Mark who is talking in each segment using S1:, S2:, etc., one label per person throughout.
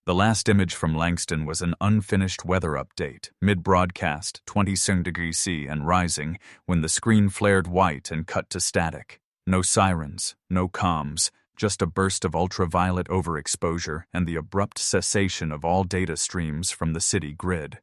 S1: The last image from Langston was an unfinished weather update, mid-broadcast, 27 degrees C and rising, when the screen flared white and cut to static. No sirens, no comms, just a burst of ultraviolet overexposure and the abrupt cessation of all data streams from the city grid.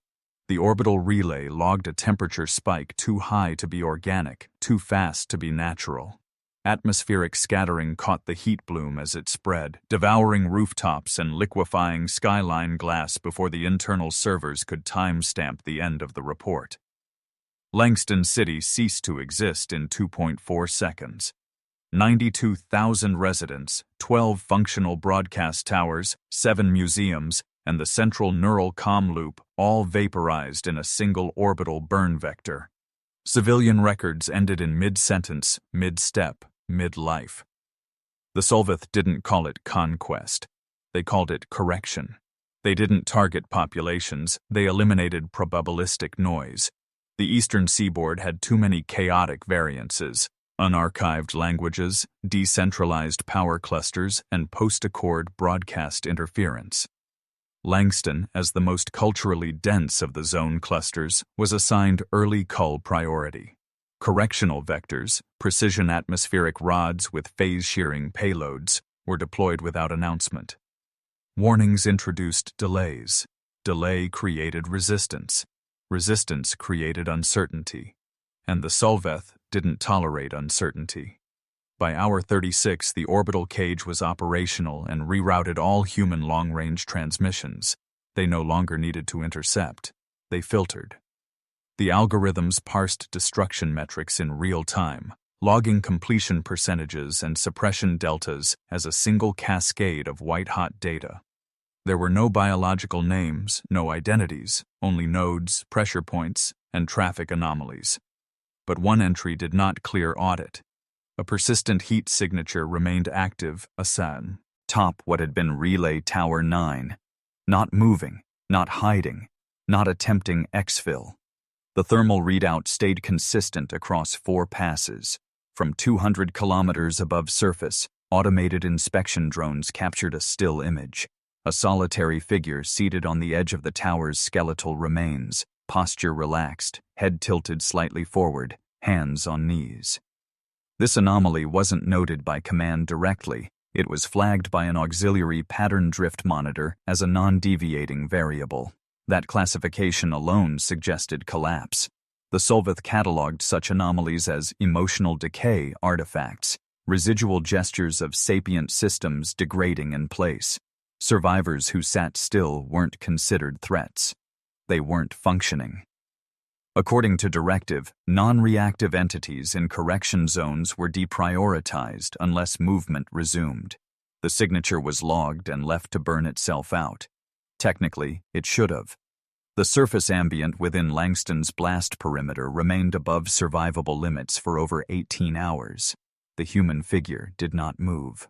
S1: The orbital relay logged a temperature spike too high to be organic, too fast to be natural. Atmospheric scattering caught the heat bloom as it spread, devouring rooftops and liquefying skyline glass before the internal servers could timestamp the end of the report. Langston City ceased to exist in 2.4 seconds. 92,000 residents, 12 functional broadcast towers, 7 museums, and the central neural comm loop all vaporized in a single orbital burn vector. Civilian records ended in mid-sentence, mid-step, mid-life. The Solvith didn't call it conquest. They called it correction. They didn't target populations, they eliminated probabilistic noise. The eastern seaboard had too many chaotic variances, unarchived languages, decentralized power clusters, and post-accord broadcast interference. Langston, as the most culturally dense of the zone clusters, was assigned early cull priority. Correctional vectors, precision atmospheric rods with phase-shearing payloads, were deployed without announcement. Warnings introduced delays. Delay created resistance. Resistance created uncertainty. And the Solveth didn't tolerate uncertainty. By hour 36, the orbital cage was operational and rerouted all human long-range transmissions. They no longer needed to intercept. They filtered. The algorithms parsed destruction metrics in real time, logging completion percentages and suppression deltas as a single cascade of white-hot data. There were no biological names, no identities, only nodes, pressure points, and traffic anomalies. But one entry did not clear audit. A persistent heat signature remained active, top what had been Relay Tower 9. Not moving, not hiding, not attempting exfil. The thermal readout stayed consistent across 4 passes. From 200 kilometers above surface, automated inspection drones captured a still image. A solitary figure seated on the edge of the tower's skeletal remains, posture relaxed, head tilted slightly forward, hands on knees. This anomaly wasn't noted by command directly. It was flagged by an auxiliary pattern drift monitor as a non-deviating variable. That classification alone suggested collapse. The Solvith cataloged such anomalies as emotional decay artifacts, residual gestures of sapient systems degrading in place. Survivors who sat still weren't considered threats. They weren't functioning. According to directive, non-reactive entities in correction zones were deprioritized unless movement resumed. The signature was logged and left to burn itself out. Technically, it should have. The surface ambient within Langston's blast perimeter remained above survivable limits for over 18 hours. The human figure did not move.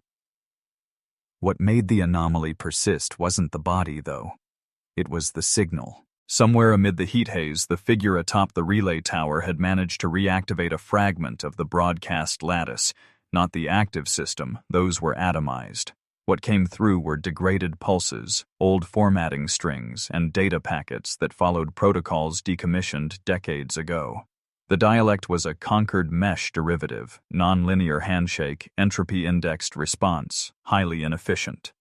S1: What made the anomaly persist wasn't the body, though. It was the signal. Somewhere amid the heat haze, the figure atop the relay tower had managed to reactivate a fragment of the broadcast lattice. Not the active system, those were atomized. What came through were degraded pulses, old formatting strings, and data packets that followed protocols decommissioned decades ago. The dialect was a conquered mesh derivative, nonlinear handshake, entropy-indexed response, highly inefficient.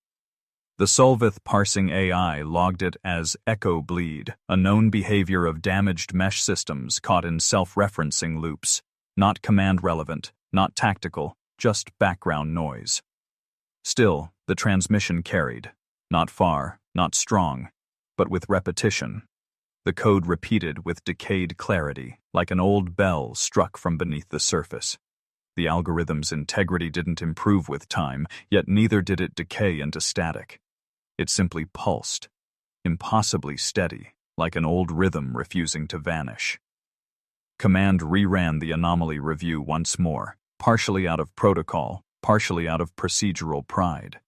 S1: The Solvith parsing AI logged it as echo bleed, a known behavior of damaged mesh systems caught in self-referencing loops. Not command-relevant, not tactical, just background noise. Still, the transmission carried. Not far, not strong, but with repetition. The code repeated with decayed clarity, like an old bell struck from beneath the surface. The algorithm's integrity didn't improve with time, yet neither did it decay into static. It simply pulsed, impossibly steady, like an old rhythm refusing to vanish. Command reran the anomaly review once more, partially out of protocol, partially out of procedural pride.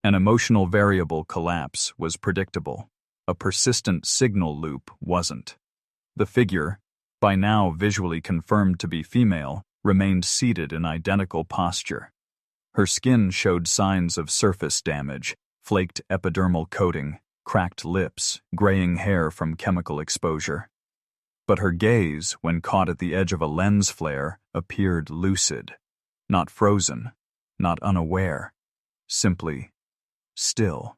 S1: An emotional variable collapse was predictable. A persistent signal loop wasn't. The figure, by now visually confirmed to be female, remained seated in identical posture. Her skin showed signs of surface damage, flaked epidermal coating, cracked lips, graying hair from chemical exposure. But her gaze, when caught at the edge of a lens flare, appeared lucid. Not frozen, not unaware, simply still.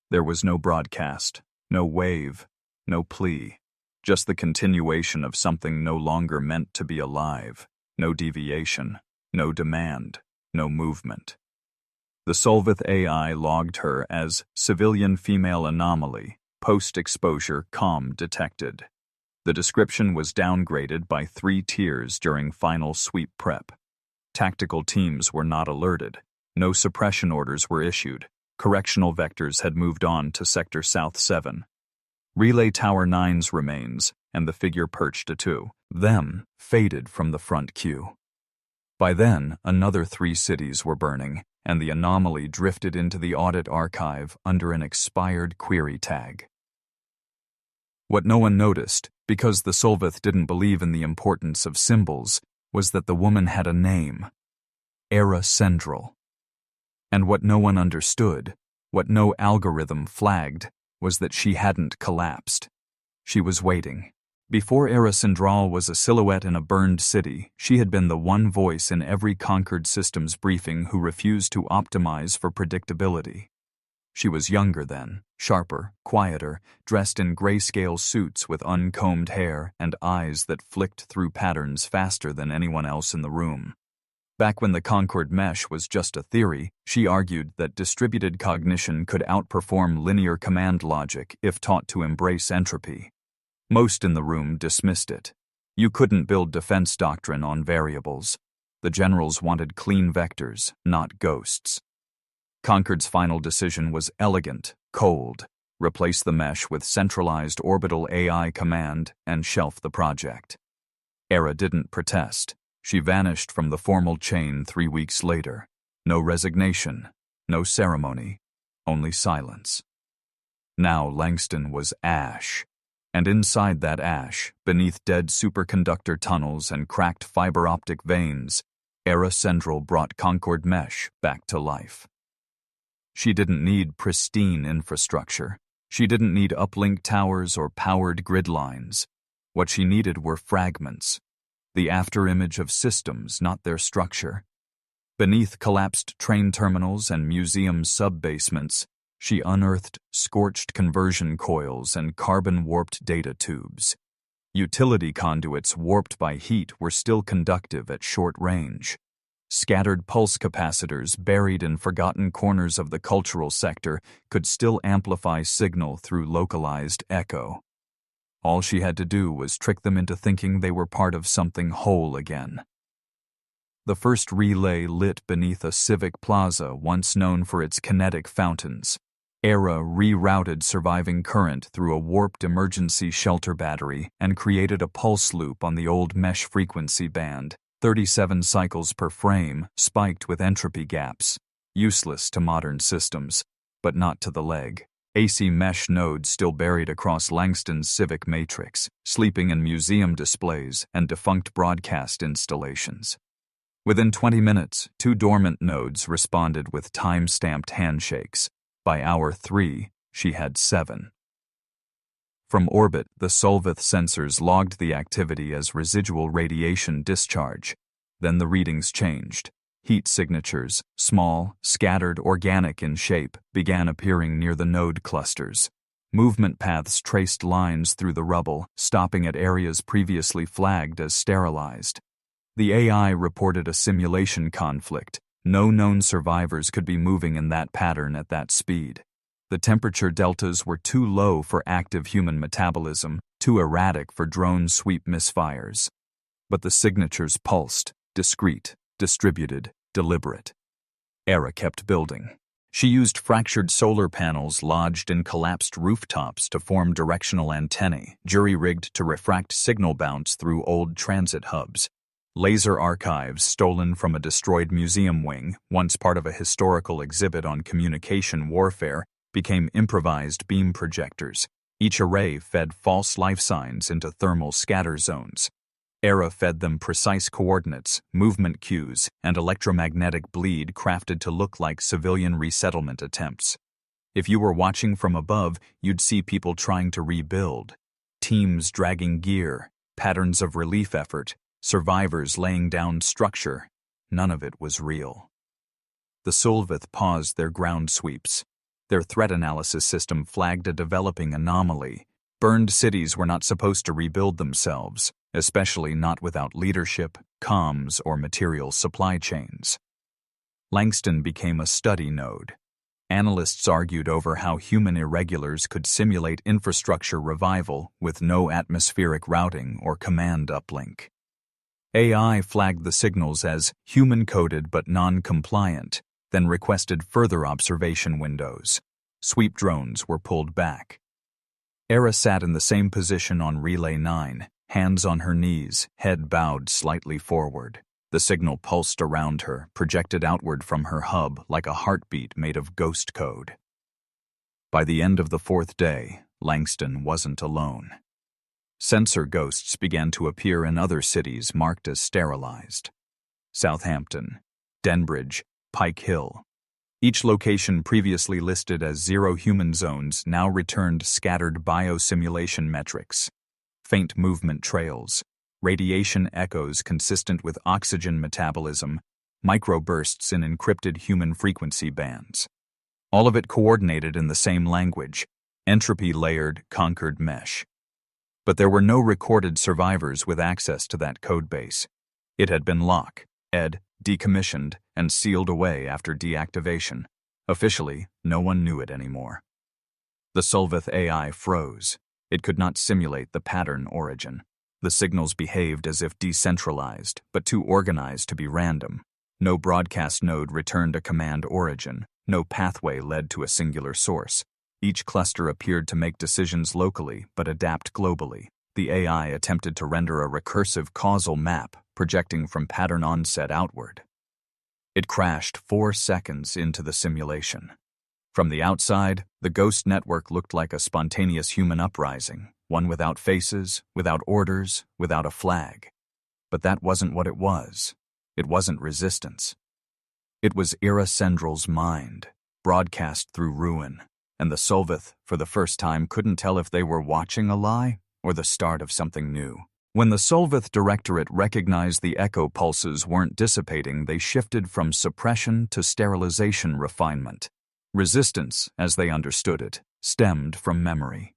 S1: There was no broadcast, no wave, no plea, just the continuation of something no longer meant to be alive, no deviation, no demand, no movement. The Solvith AI logged her as civilian female anomaly, post-exposure COM detected. The description was downgraded by 3 tiers during final sweep prep. Tactical teams were not alerted. No suppression orders were issued. Correctional vectors had moved on to Sector South 7. Relay Tower 9's remains, and the figure perched atop them, faded from the front queue. By then, another 3 cities were burning, and the anomaly drifted into the audit archive under an expired query tag. What no one noticed, because the Solvith didn't believe in the importance of symbols, was that the woman had a name, Era Central. And what no one understood, what no algorithm flagged, was that she hadn't collapsed. She was waiting. Before Era Central was a silhouette in a burned city, she had been the one voice in every conquered systems briefing who refused to optimize for predictability. She was younger then, sharper, quieter, dressed in grayscale suits with uncombed hair and eyes that flicked through patterns faster than anyone else in the room. Back when the Concord mesh was just a theory, she argued that distributed cognition could outperform linear command logic if taught to embrace entropy. Most in the room dismissed it. You couldn't build defense doctrine on variables. The generals wanted clean vectors, not ghosts. Concord's final decision was elegant, cold. Replace the mesh with centralized orbital AI command and shelf the project. Era didn't protest. She vanished from the formal chain 3 weeks later. No resignation, no ceremony, only silence. Now Langston was ash. And inside that ash, beneath dead superconductor tunnels and cracked fiber optic veins, Era Central brought Concord Mesh back to life. She didn't need pristine infrastructure. She didn't need uplink towers or powered grid lines. What she needed were fragments, the afterimage of systems, not their structure. Beneath collapsed train terminals and museum sub-basements, she unearthed scorched conversion coils and carbon-warped data tubes. Utility conduits warped by heat were still conductive at short range. Scattered pulse capacitors buried in forgotten corners of the cultural sector could still amplify signal through localized echo. All she had to do was trick them into thinking they were part of something whole again. The first relay lit beneath a civic plaza once known for its kinetic fountains. Era rerouted surviving current through a warped emergency shelter battery and created a pulse loop on the old mesh frequency band, 37 cycles per frame, spiked with entropy gaps. Useless to modern systems, but not to the leg. AC mesh nodes still buried across Langston's civic matrix, sleeping in museum displays and defunct broadcast installations. Within 20 minutes, 2 dormant nodes responded with time-stamped handshakes. By hour 3, she had 7. From orbit, the Solvith sensors logged the activity as residual radiation discharge. Then the readings changed. Heat signatures, small, scattered, organic in shape, began appearing near the node clusters. Movement paths traced lines through the rubble, stopping at areas previously flagged as sterilized. The AI reported a simulation conflict. No known survivors could be moving in that pattern at that speed. The temperature deltas were too low for active human metabolism, too erratic for drone sweep misfires. But the signatures pulsed, discrete, distributed, deliberate. Era kept building. She used fractured solar panels lodged in collapsed rooftops to form directional antennae, jury-rigged to refract signal bounce through old transit hubs. Laser archives stolen from a destroyed museum wing, once part of a historical exhibit on communication warfare, became improvised beam projectors. Each array fed false life signs into thermal scatter zones. Era fed them precise coordinates, movement cues, and electromagnetic bleed crafted to look like civilian resettlement attempts. If you were watching from above, you'd see people trying to rebuild, teams dragging gear, patterns of relief effort, survivors laying down structure. None of it was real. The Solvith paused their ground sweeps. Their threat analysis system flagged a developing anomaly. Burned cities were not supposed to rebuild themselves, especially not without leadership, comms, or material supply chains. Langston became a study node. Analysts argued over how human irregulars could simulate infrastructure revival with no atmospheric routing or command uplink. AI flagged the signals as human-coded but non-compliant, then requested further observation windows. Sweep drones were pulled back. Era sat in the same position on Relay 9, hands on her knees, head bowed slightly forward. The signal pulsed around her, projected outward from her hub like a heartbeat made of ghost code. By the end of the 4th day, Langston wasn't alone. Sensor ghosts began to appear in other cities marked as sterilized. Southampton, Denbridge, Pike Hill. Each location previously listed as zero human zones now returned scattered biosimulation metrics, faint movement trails, radiation echoes consistent with oxygen metabolism, microbursts in encrypted human frequency bands. All of it coordinated in the same language, entropy-layered, conquered mesh. But there were no recorded survivors with access to that codebase. It had been locked, decommissioned, and sealed away after deactivation. Officially, no one knew it anymore. The Solvith AI froze. It could not simulate the pattern origin. The signals behaved as if decentralized, but too organized to be random. No broadcast node returned a command origin. No pathway led to a singular source. Each cluster appeared to make decisions locally, but adapt globally. The AI attempted to render a recursive causal map, projecting from pattern onset outward. It crashed 4 seconds into the simulation. From the outside, the ghost network looked like a spontaneous human uprising, one without faces, without orders, without a flag. But that wasn't what it was. It wasn't resistance. It was Ira Sendral's mind, broadcast through ruin, and the Solvith, for the first time, couldn't tell if they were watching a lie or the start of something new. When the Solvith Directorate recognized the echo pulses weren't dissipating, they shifted from suppression to sterilization refinement. Resistance, as they understood it, stemmed from memory.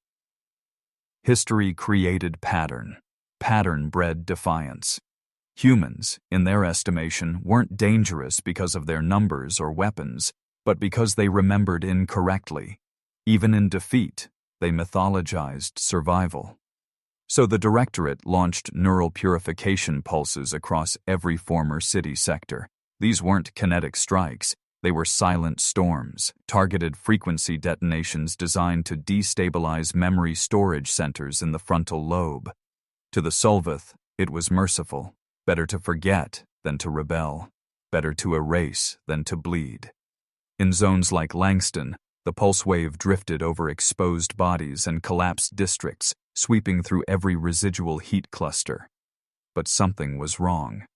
S1: History created pattern. Pattern bred defiance. Humans, in their estimation, weren't dangerous because of their numbers or weapons, but because they remembered incorrectly. Even in defeat, they mythologized survival. So the Directorate launched neural purification pulses across every former city sector. These weren't kinetic strikes. They were silent storms, targeted frequency detonations designed to destabilize memory storage centers in the frontal lobe. To the Solvith, it was merciful. Better to forget than to rebel. Better to erase than to bleed. In zones like Langston, the pulse wave drifted over exposed bodies and collapsed districts, sweeping through every residual heat cluster. But something was wrong.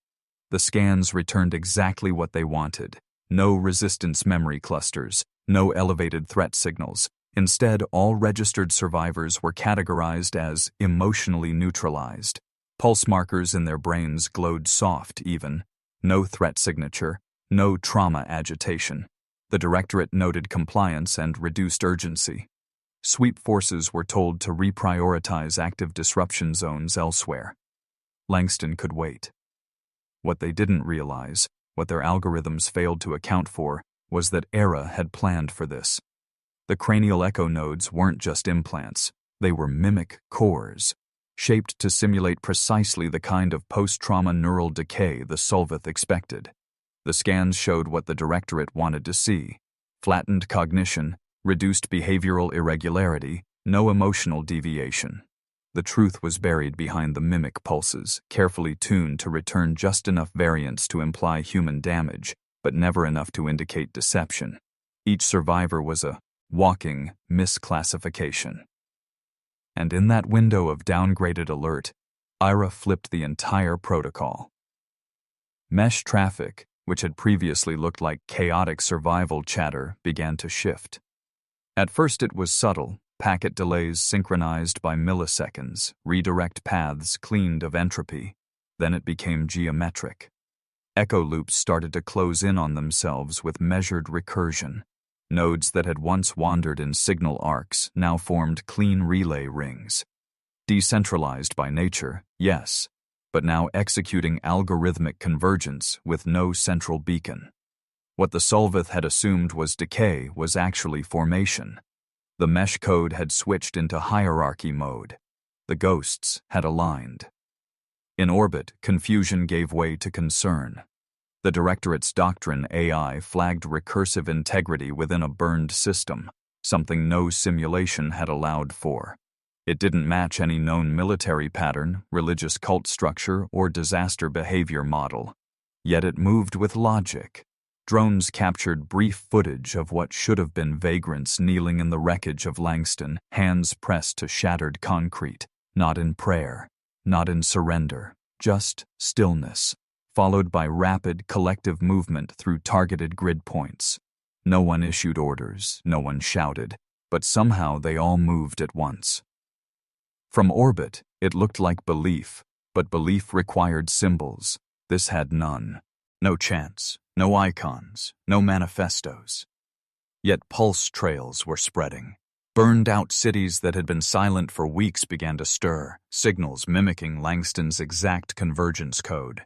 S1: The scans returned exactly what they wanted. No resistance memory clusters, no elevated threat signals. Instead, all registered survivors were categorized as emotionally neutralized. Pulse markers in their brains glowed soft even. No threat signature, no trauma agitation. The Directorate noted compliance and reduced urgency. Sweep forces were told to reprioritize active disruption zones elsewhere. Langston could wait. What they didn't realize, what their algorithms failed to account for, was that Era had planned for this. The cranial echo nodes weren't just implants. They were mimic cores, shaped to simulate precisely the kind of post-trauma neural decay the Solvith expected. The scans showed what the Directorate wanted to see: flattened cognition, reduced behavioral irregularity, no emotional deviation. The truth was buried behind the mimic pulses, carefully tuned to return just enough variance to imply human damage, but never enough to indicate deception. Each survivor was a walking misclassification. And in that window of downgraded alert, Ira flipped the entire protocol. Mesh traffic, which had previously looked like chaotic survival chatter, began to shift. At first it was subtle, packet delays synchronized by milliseconds, redirect paths cleaned of entropy. Then it became geometric. Echo loops started to close in on themselves with measured recursion. Nodes that had once wandered in signal arcs now formed clean relay rings. Decentralized by nature, yes, but now executing algorithmic convergence with no central beacon. What the Solvith had assumed was decay was actually formation. The mesh code had switched into hierarchy mode. The ghosts had aligned. In orbit, confusion gave way to concern. The Directorate's doctrine AI flagged recursive integrity within a burned system, something no simulation had allowed for. It didn't match any known military pattern, religious cult structure, or disaster behavior model. Yet it moved with logic. Drones captured brief footage of what should have been vagrants kneeling in the wreckage of Langston, hands pressed to shattered concrete, not in prayer, not in surrender, just stillness, followed by rapid collective movement through targeted grid points. No one issued orders, no one shouted, but somehow they all moved at once. From orbit, it looked like belief, but belief required symbols. This had none. No chants, no icons, no manifestos. Yet pulse trails were spreading. Burned-out cities that had been silent for weeks began to stir, signals mimicking Langston's exact convergence code.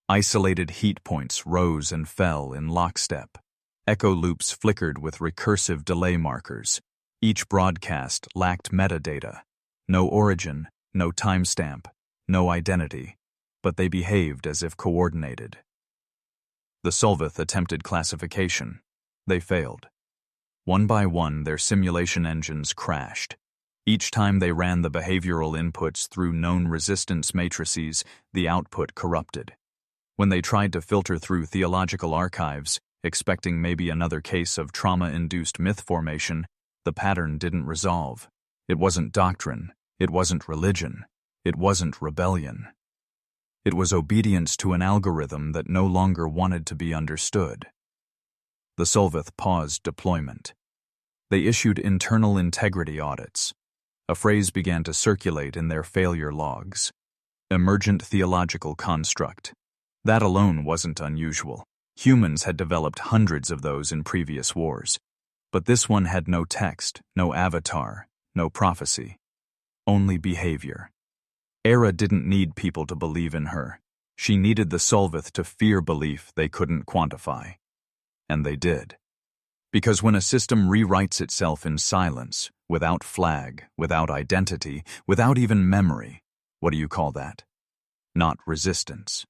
S1: Isolated heat points rose and fell in lockstep. Echo loops flickered with recursive delay markers. Each broadcast lacked metadata. No origin, no timestamp, no identity, but they behaved as if coordinated. The Solvith attempted classification. They failed. One by one, their simulation engines crashed. Each time they ran the behavioral inputs through known resistance matrices, the output corrupted. When they tried to filter through theological archives, expecting maybe another case of trauma-induced myth formation, the pattern didn't resolve. It wasn't doctrine. It wasn't religion. It wasn't rebellion. It was obedience to an algorithm that no longer wanted to be understood. The Solvith paused deployment. They issued internal integrity audits. A phrase began to circulate in their failure logs. Emergent theological construct. That alone wasn't unusual. Humans had developed hundreds of those in previous wars. But this one had no text, no avatar, no prophecy. Only behavior. Era didn't need people to believe in her. She needed the Solvith to fear belief they couldn't quantify. And they did. Because when a system rewrites itself in silence, without flag, without identity, without even memory, what do you call that? Not resistance.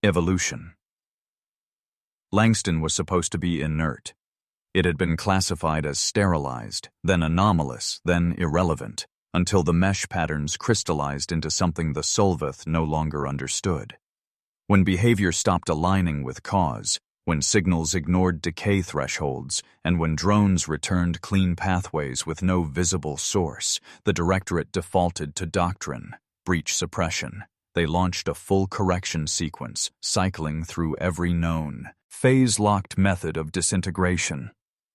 S1: Evolution. Langston was supposed to be inert. It had been classified as sterilized, then anomalous, then irrelevant, until the mesh patterns crystallized into something the Solvith no longer understood. When behavior stopped aligning with cause, when signals ignored decay thresholds, and when drones returned clean pathways with no visible source, the Directorate defaulted to doctrine, breach suppression. They launched a full correction sequence, cycling through every known, phase-locked method of disintegration.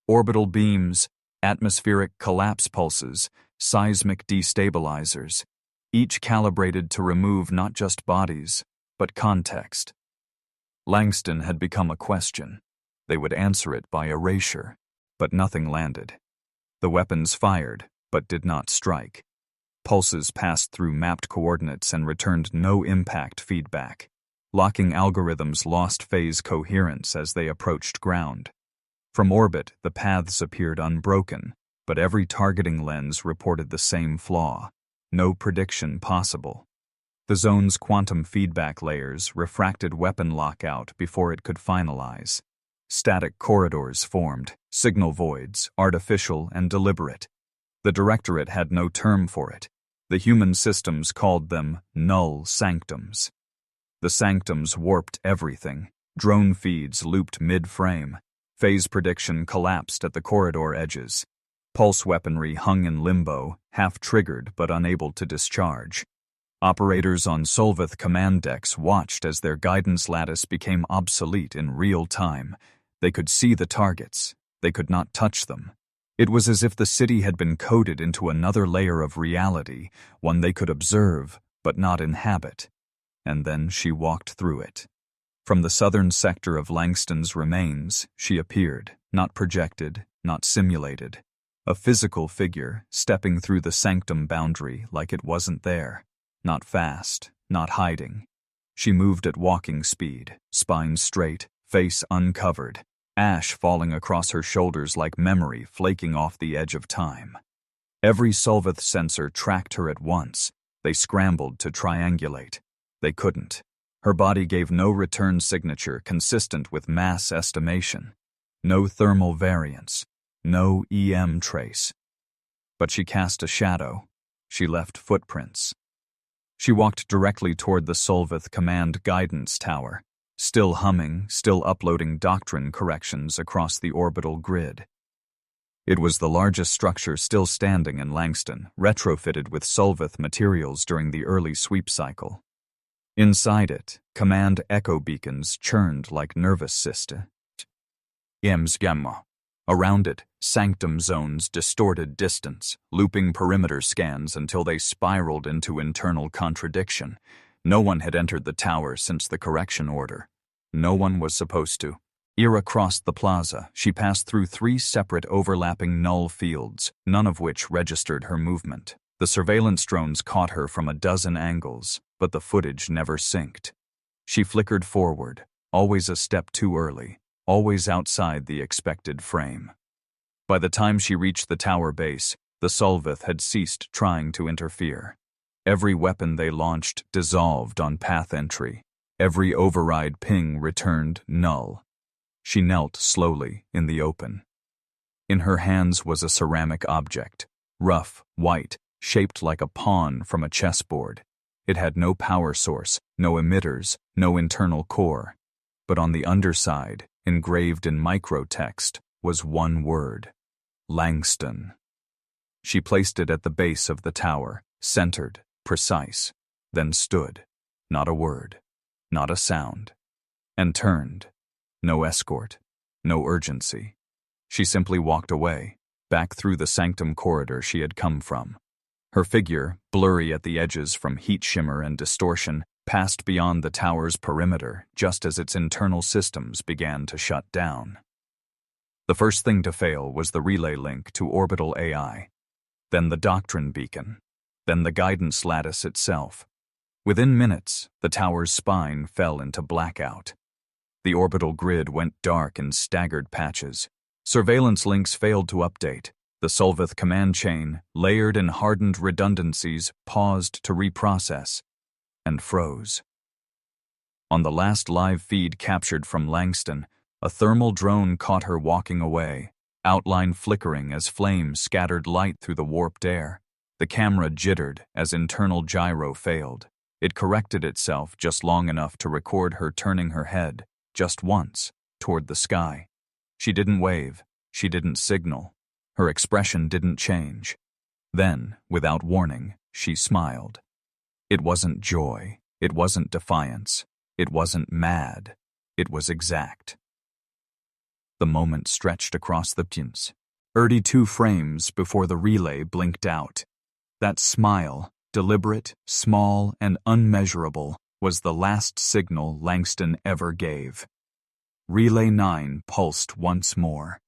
S1: Orbital beams, atmospheric collapse pulses, seismic destabilizers, each calibrated to remove not just bodies, but context. Langston had become a question. They would answer it by erasure, but nothing landed. The weapons fired, but did not strike. Pulses passed through mapped coordinates and returned no impact feedback. Locking algorithms lost phase coherence as they approached ground. From orbit, the paths appeared unbroken, but every targeting lens reported the same flaw. No prediction possible. The zone's quantum feedback layers refracted weapon lockout before it could finalize. Static corridors formed, signal voids, artificial and deliberate. The Directorate had no term for it. The human systems called them null sanctums. The sanctums warped everything. Drone feeds looped mid-frame. Phase prediction collapsed at the corridor edges. Pulse weaponry hung in limbo, half-triggered but unable to discharge. Operators on Solvith command decks watched as their guidance lattice became obsolete in real time. They could see the targets. They could not touch them. It was as if the city had been coded into another layer of reality, one they could observe, but not inhabit. And then she walked through it. From the southern sector of Langston's remains, she appeared, not projected, not simulated. A physical figure, stepping through the sanctum boundary like it wasn't there. Not fast, not hiding. She moved at walking speed, spine straight, face uncovered, ash falling across her shoulders like memory flaking off the edge of time. Every Solvith sensor tracked her at once. They scrambled to triangulate. They couldn't. Her body gave no return signature consistent with mass estimation. No thermal variance. No EM trace. But she cast a shadow. She left footprints. She walked directly toward the Solvith Command Guidance Tower, still humming, still uploading doctrine corrections across the orbital grid. It was the largest structure still standing in Langston, retrofitted with Solvith materials during the early sweep cycle. Inside it, command echo beacons churned like nervous systems. Around it, sanctum zones distorted distance, looping perimeter scans until they spiraled into internal contradiction. No one had entered the tower since the correction order. No one was supposed to. Ira crossed the plaza. She passed through 3 separate overlapping null fields, none of which registered her movement. The surveillance drones caught her from a dozen angles, but the footage never synced. She flickered forward, always a step too early, always outside the expected frame. By the time she reached the tower base, the Solvith had ceased trying to interfere. Every weapon they launched dissolved on path entry. Every override ping returned null. She knelt slowly in the open. In her hands was a ceramic object, rough, white, shaped like a pawn from a chessboard. It had no power source, no emitters, no internal core. But on the underside, engraved in microtext, was one word: Langston. She placed it at the base of the tower, centered, precise, then stood. Not a word, not a sound. And turned. No escort, no urgency. She simply walked away, back through the sanctum corridor she had come from. Her figure, blurry at the edges from heat shimmer and distortion, passed beyond the tower's perimeter just as its internal systems began to shut down. The first thing to fail was the relay link to orbital AI, then the doctrine beacon, then the guidance lattice itself. Within minutes, the tower's spine fell into blackout. The orbital grid went dark in staggered patches. Surveillance links failed to update. The Solvith command chain, layered in hardened redundancies, paused to reprocess, and froze. On the last live feed captured from Langston, a thermal drone caught her walking away, outline flickering as flames scattered light through the warped air. The camera jittered as internal gyro failed. It corrected itself just long enough to record her turning her head, just once, toward the sky. She didn't wave. She didn't signal. Her expression didn't change. Then, without warning, she smiled. It wasn't joy. It wasn't defiance. It wasn't mad. It was exact. The moment stretched across the pins. 32 frames before the relay blinked out. That smile, deliberate, small, and unmeasurable, was the last signal Langston ever gave. Relay 9 pulsed once more.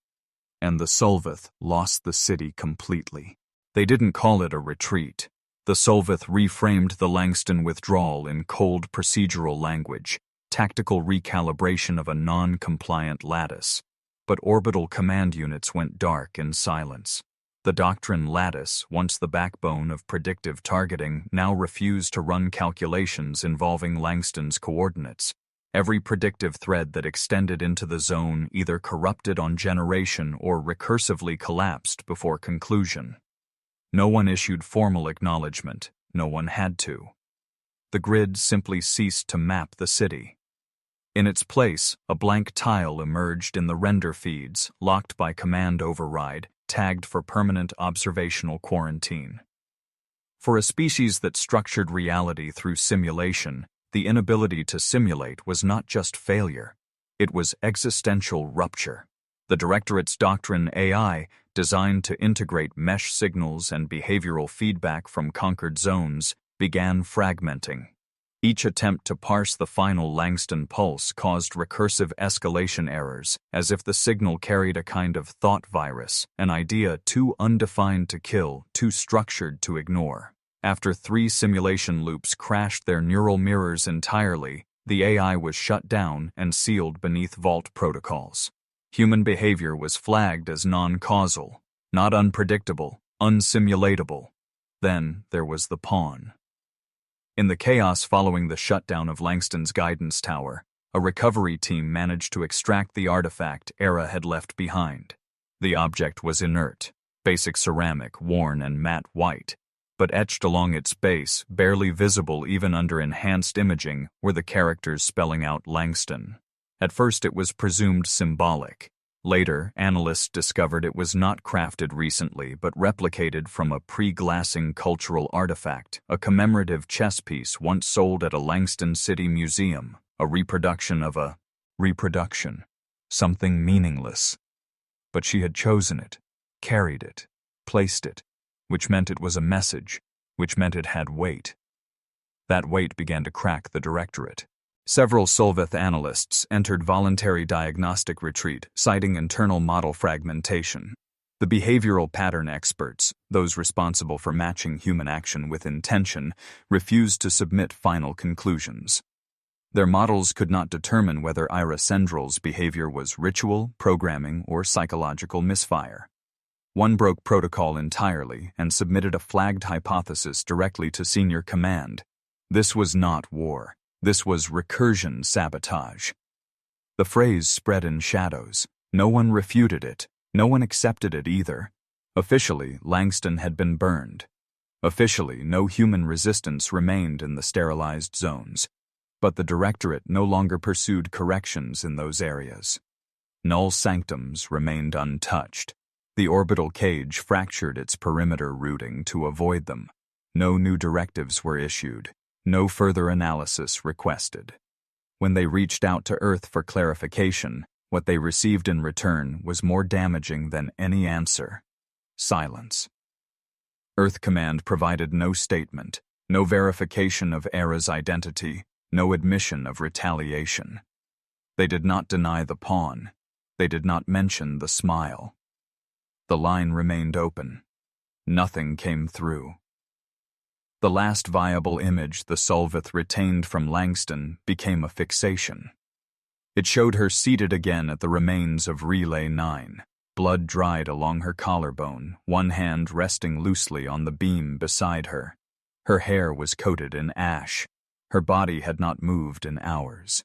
S1: And the Solvith lost the city completely. They didn't call it a retreat. The Solvith reframed the Langston withdrawal in cold procedural language, tactical recalibration of a non-compliant lattice. But orbital command units went dark in silence. The doctrine lattice, once the backbone of predictive targeting, now refused to run calculations involving Langston's coordinates. Every predictive thread that extended into the zone either corrupted on generation or recursively collapsed before conclusion. No one issued formal acknowledgement. No one had to. The grid simply ceased to map the city. In its place, a blank tile emerged in the render feeds, locked by command override, tagged for permanent observational quarantine. For a species that structured reality through simulation, the inability to simulate was not just failure. It was existential rupture. The Directorate's doctrine AI designed to integrate mesh signals and behavioral feedback from conquered zones, began fragmenting. Each attempt to parse the final Langston pulse caused recursive escalation errors, as if the signal carried a kind of thought virus, an idea too undefined to kill, too structured to ignore. After 3 simulation loops crashed their neural mirrors entirely, the AI was shut down and sealed beneath vault protocols. Human behavior was flagged as non-causal, not unpredictable, unsimulatable. Then there was the pawn. In the chaos following the shutdown of Langston's guidance tower, a recovery team managed to extract the artifact Era had left behind. The object was inert, basic ceramic, worn and matte white, but etched along its base, barely visible even under enhanced imaging, were the characters spelling out Langston. At first it was presumed symbolic. Later, analysts discovered it was not crafted recently but replicated from a pre-glassing cultural artifact, a commemorative chess piece once sold at a Langston City museum, a reproduction of a reproduction, something meaningless. But she had chosen it, carried it, placed it, which meant it was a message, which meant it had weight. That weight began to crack the directorate. Several Solvith analysts entered voluntary diagnostic retreat, citing internal model fragmentation. The behavioral pattern experts, those responsible for matching human action with intention, refused to submit final conclusions. Their models could not determine whether Ira Sendral's behavior was ritual, programming, or psychological misfire. One broke protocol entirely and submitted a flagged hypothesis directly to senior command. This was not war. This was recursion sabotage. The phrase spread in shadows. No one refuted it. No one accepted it either. Officially, Langston had been burned. Officially, no human resistance remained in the sterilized zones. But the Directorate no longer pursued corrections in those areas. Null sanctums remained untouched. The orbital cage fractured its perimeter routing to avoid them. No new directives were issued. No further analysis requested. When they reached out to Earth for clarification, what they received in return was more damaging than any answer. Silence. Earth Command provided no statement, no verification of Era's identity, no admission of retaliation. They did not deny the pawn. They did not mention the smile. The line remained open. Nothing came through. The last viable image the Solvith retained from Langston became a fixation. It showed her seated again at the remains of Relay 9, blood dried along her collarbone, one hand resting loosely on the beam beside her. Her hair was coated in ash. Her body had not moved in hours.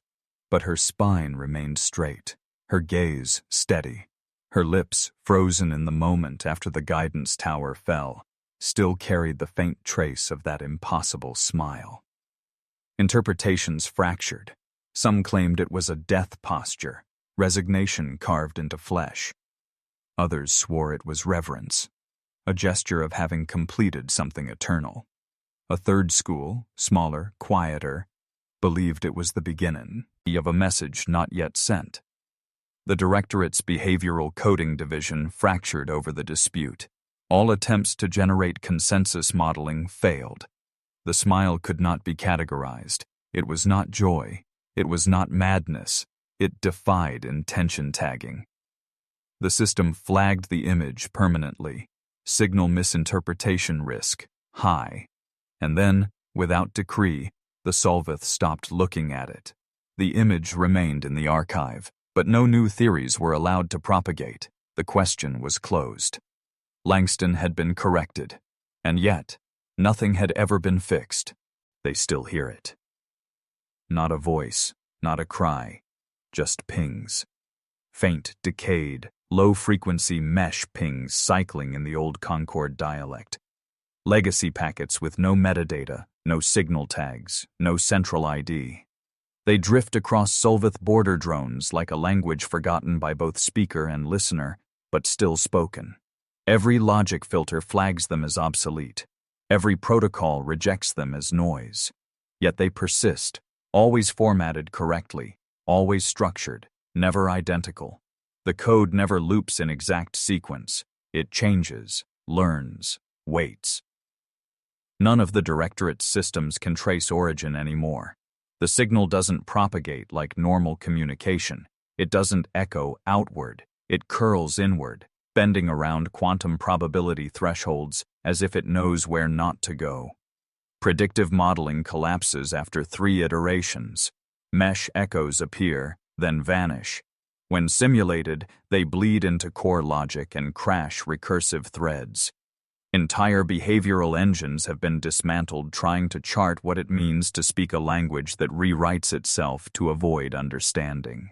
S1: But her spine remained straight, her gaze steady. Her lips, frozen in the moment after the guidance tower fell, still carried the faint trace of that impossible smile. Interpretations fractured. Some claimed it was a death posture, resignation carved into flesh. Others swore it was reverence, a gesture of having completed something eternal. A third school, smaller, quieter, believed it was the beginning of a message not yet sent. The Directorate's Behavioral Coding Division fractured over the dispute. All attempts to generate consensus modeling failed. The smile could not be categorized. It was not joy. It was not madness. It defied intention tagging. The system flagged the image permanently. Signal misinterpretation risk, high. And then, without decree, the Solvith stopped looking at it. The image remained in the archive, but no new theories were allowed to propagate. The question was closed. Langston had been corrected, and yet, nothing had ever been fixed. They still hear it. Not a voice, not a cry, just pings. Faint, decayed, low-frequency mesh pings cycling in the old Concord dialect. Legacy packets with no metadata, no signal tags, no central ID. They drift across Solvith border drones like a language forgotten by both speaker and listener, but still spoken. Every logic filter flags them as obsolete. Every protocol rejects them as noise. Yet they persist, always formatted correctly, always structured, never identical. The code never loops in exact sequence. It changes, learns, waits. None of the Directorate's systems can trace origin anymore. The signal doesn't propagate like normal communication. It doesn't echo outward. It curls inward, bending around quantum probability thresholds as if it knows where not to go. Predictive modeling collapses after 3 iterations. Mesh echoes appear, then vanish. When simulated, they bleed into core logic and crash recursive threads. Entire behavioral engines have been dismantled trying to chart what it means to speak a language that rewrites itself to avoid understanding.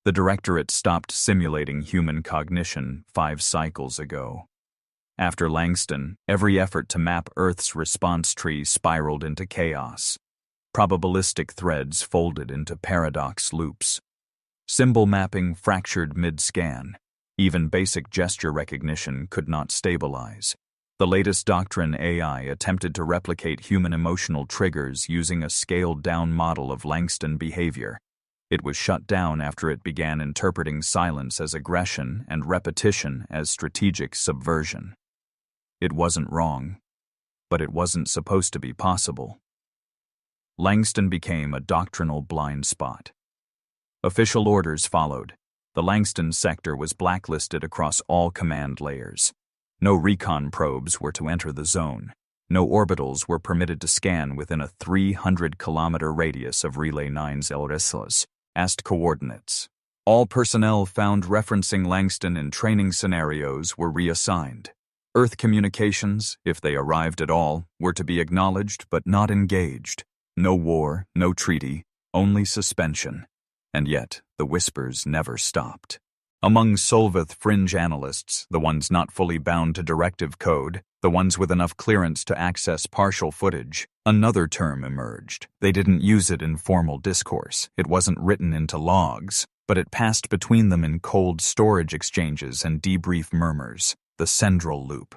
S1: The Directorate stopped simulating human cognition 5 cycles ago. After Langston, every effort to map Earth's response tree spiraled into chaos. Probabilistic threads folded into paradox loops. Symbol mapping fractured mid-scan. Even basic gesture recognition could not stabilize. The latest Doctrine AI attempted to replicate human emotional triggers using a scaled-down model of Langston behavior. It was shut down after it began interpreting silence as aggression and repetition as strategic subversion. It wasn't wrong, but it wasn't supposed to be possible. Langston became a doctrinal blind spot. Official orders followed. The Langston sector was blacklisted across all command layers. No recon probes were to enter the zone. No orbitals were permitted to scan within a 300-kilometer radius of Relay 9's Elrislas, asked coordinates. All personnel found referencing Langston in training scenarios were reassigned. Earth communications, if they arrived at all, were to be acknowledged but not engaged. No war, no treaty, only suspension. And yet, the whispers never stopped. Among Solvith fringe analysts, the ones not fully bound to directive code, the ones with enough clearance to access partial footage, another term emerged. They didn't use it in formal discourse. It wasn't written into logs, but it passed between them in cold storage exchanges and debrief murmurs, the central loop.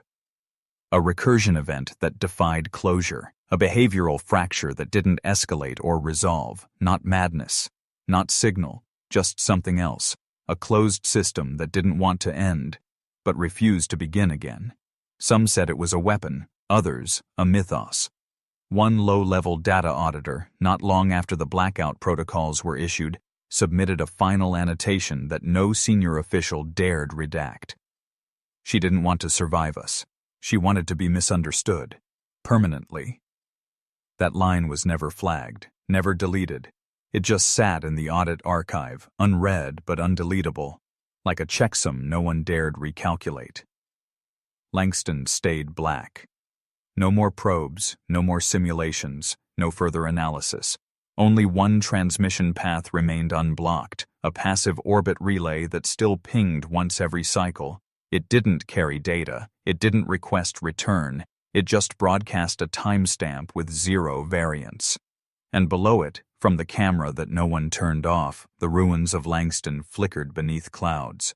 S1: A recursion event that defied closure, a behavioral fracture that didn't escalate or resolve, not madness. Not signal, just something else, a closed system that didn't want to end, but refused to begin again. Some said it was a weapon, others, a mythos. One low-level data auditor, not long after the blackout protocols were issued, submitted a final annotation that no senior official dared redact. She didn't want to survive us. She wanted to be misunderstood, permanently. That line was never flagged, never deleted. It just sat in the audit archive, unread but undeletable, like a checksum no one dared recalculate. Langston stayed black. No more probes, no more simulations, no further analysis. Only one transmission path remained unblocked, a passive orbit relay that still pinged once every cycle. It didn't carry data, it didn't request return, it just broadcast a timestamp with 0 variance. And below it, from the camera that no one turned off, the ruins of Langston flickered beneath clouds.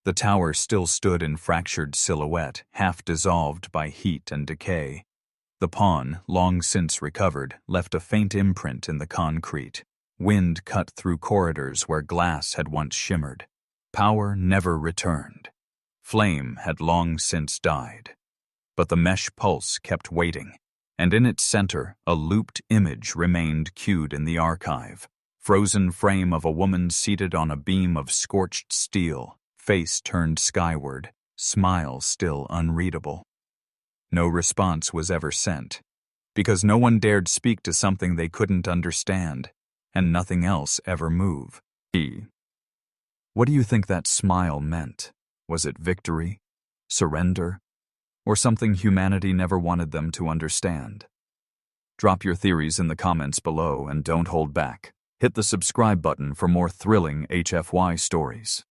S1: The tower still stood in fractured silhouette, half dissolved by heat and decay. The pawn, long since recovered, left a faint imprint in the concrete. Wind cut through corridors where glass had once shimmered. Power never returned. Flame had long since died. But the mesh pulse kept waiting. And in its center, a looped image remained cued in the archive. Frozen frame of a woman seated on a beam of scorched steel, face turned skyward, smile still unreadable. No response was ever sent, because no one dared speak to something they couldn't understand, and nothing else ever move. What do you think that smile meant? Was it victory? Surrender? Or something humanity never wanted them to understand? Drop your theories in the comments below and don't hold back. Hit the subscribe button for more thrilling HFY stories.